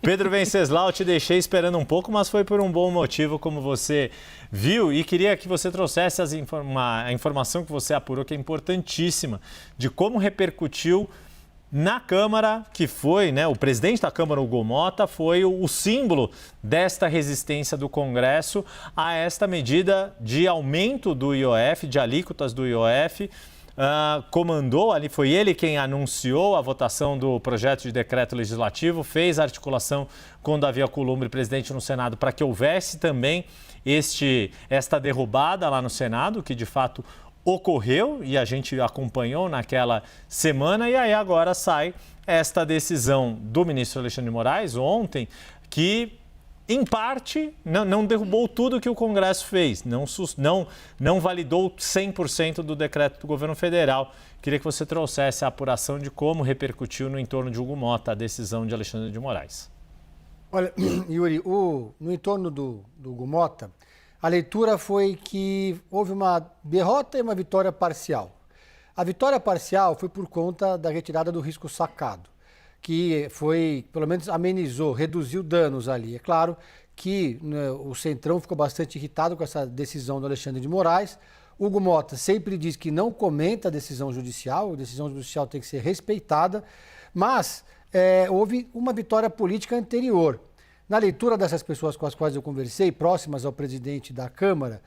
Pedro Venceslau, te deixei esperando um pouco, mas foi por um bom motivo, como você viu. E queria que você trouxesse a informação que você apurou, que é importantíssima, de como repercutiu na Câmara, que foi, o presidente da Câmara, Hugo Motta, foi o símbolo desta resistência do Congresso a esta medida de aumento do IOF, de alíquotas do IOF. Comandou ali, foi ele quem anunciou a votação do projeto de decreto legislativo, fez a articulação com Davi Alcolumbre, presidente no Senado, para que houvesse também esta derrubada lá no Senado, que de fato ocorreu e a gente acompanhou naquela semana. E aí agora sai esta decisão do ministro Alexandre de Moraes ontem, que em parte não derrubou tudo que o Congresso fez, não validou 100% do decreto do governo federal. Queria que você trouxesse a apuração de como repercutiu no entorno de Hugo Motta a decisão de Alexandre de Moraes. Olha, Yuri, no entorno do Hugo Motta, a leitura foi que houve uma derrota e uma vitória parcial. A vitória parcial foi por conta da retirada do risco sacado, que foi, pelo menos amenizou, reduziu danos ali. É claro que o Centrão ficou bastante irritado com essa decisão do Alexandre de Moraes. Hugo Motta sempre diz que não comenta a decisão judicial tem que ser respeitada, mas houve uma vitória política anterior. Na leitura dessas pessoas com as quais eu conversei, próximas ao presidente da Câmara,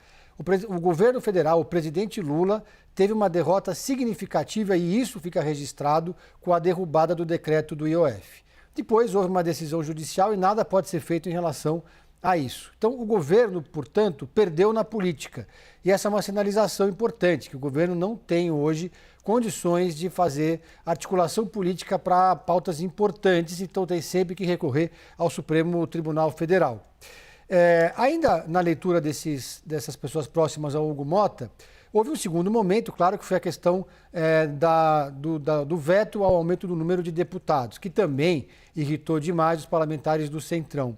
o governo federal, o presidente Lula, teve uma derrota significativa e isso fica registrado com a derrubada do decreto do IOF. Depois houve uma decisão judicial e nada pode ser feito em relação a isso. Então o governo, portanto, perdeu na política. E essa é uma sinalização importante, que o governo não tem hoje condições de fazer articulação política para pautas importantes, então tem sempre que recorrer ao Supremo Tribunal Federal. Ainda na leitura dessas pessoas próximas ao Hugo Motta, houve um segundo momento, claro, que foi a questão do veto ao aumento do número de deputados, que também irritou demais os parlamentares do Centrão.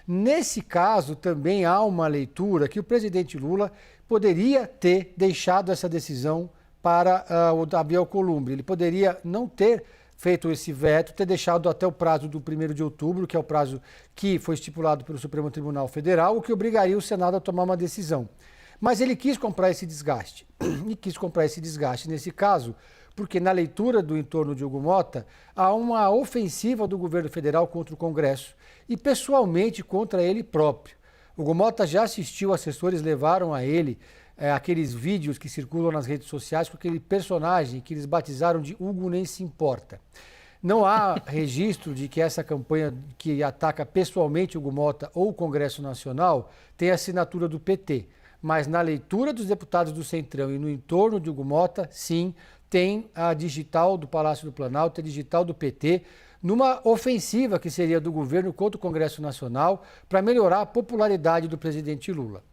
Nesse caso, também há uma leitura que o presidente Lula poderia ter deixado essa decisão para o Davi Alcolumbre. Ele poderia não ter feito esse veto, ter deixado até o prazo do 1º de outubro, que é o prazo que foi estipulado pelo Supremo Tribunal Federal, o que obrigaria o Senado a tomar uma decisão. Mas ele quis comprar esse desgaste. E quis comprar esse desgaste nesse caso, porque na leitura do entorno de Hugo Motta, há uma ofensiva do governo federal contra o Congresso e pessoalmente contra ele próprio. Hugo Motta já assistiu, assessores levaram a ele aqueles vídeos que circulam nas redes sociais com aquele personagem que eles batizaram de Hugo Nem Se Importa. Não há registro de que essa campanha que ataca pessoalmente Hugo Motta ou o Congresso Nacional tem assinatura do PT. Mas na leitura dos deputados do Centrão e no entorno de Hugo Motta, sim, tem a digital do Palácio do Planalto, a digital do PT, numa ofensiva que seria do governo contra o Congresso Nacional para melhorar a popularidade do presidente Lula.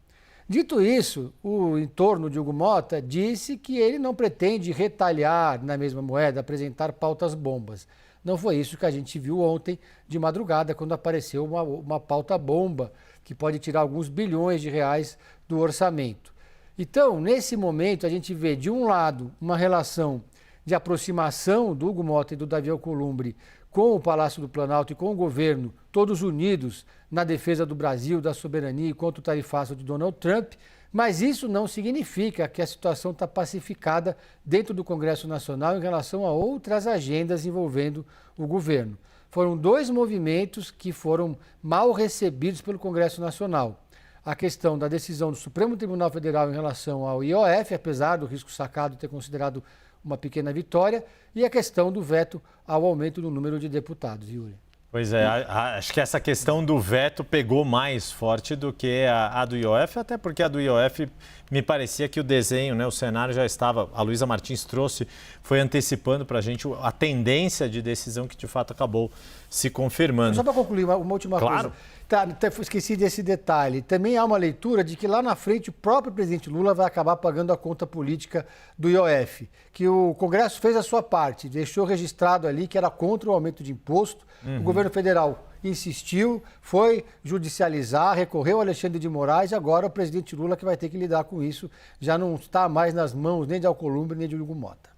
Dito isso, o entorno de Hugo Motta disse que ele não pretende retalhar na mesma moeda, apresentar pautas bombas. Não foi isso que a gente viu ontem de madrugada, quando apareceu uma pauta bomba que pode tirar alguns bilhões de reais do orçamento. Então, nesse momento, a gente vê, de um lado, uma relação de aproximação do Hugo Motta e do Davi Alcolumbre com o Palácio do Planalto e com o governo, todos unidos na defesa do Brasil, da soberania e contra o tarifaço de Donald Trump, mas isso não significa que a situação está pacificada dentro do Congresso Nacional em relação a outras agendas envolvendo o governo. Foram dois movimentos que foram mal recebidos pelo Congresso Nacional. A questão da decisão do Supremo Tribunal Federal em relação ao IOF, apesar do risco sacado ter considerado uma pequena vitória, e a questão do veto ao aumento do número de deputados, Yuri. Pois é, acho que essa questão do veto pegou mais forte do que a do IOF, até porque a do IOF me parecia que o desenho, o cenário já estava, a Luísa Martins trouxe, foi antecipando para a gente a tendência de decisão que de fato acabou se confirmando. Só para concluir, uma última coisa. Tá, esqueci desse detalhe. Também há uma leitura de que lá na frente o próprio presidente Lula vai acabar pagando a conta política do IOF, que o Congresso fez a sua parte, deixou registrado ali que era contra o aumento de imposto. O governo federal insistiu, foi judicializar, recorreu ao Alexandre de Moraes e agora o presidente Lula que vai ter que lidar com isso. Já não está mais nas mãos nem de Alcolumbre nem de Hugo Motta.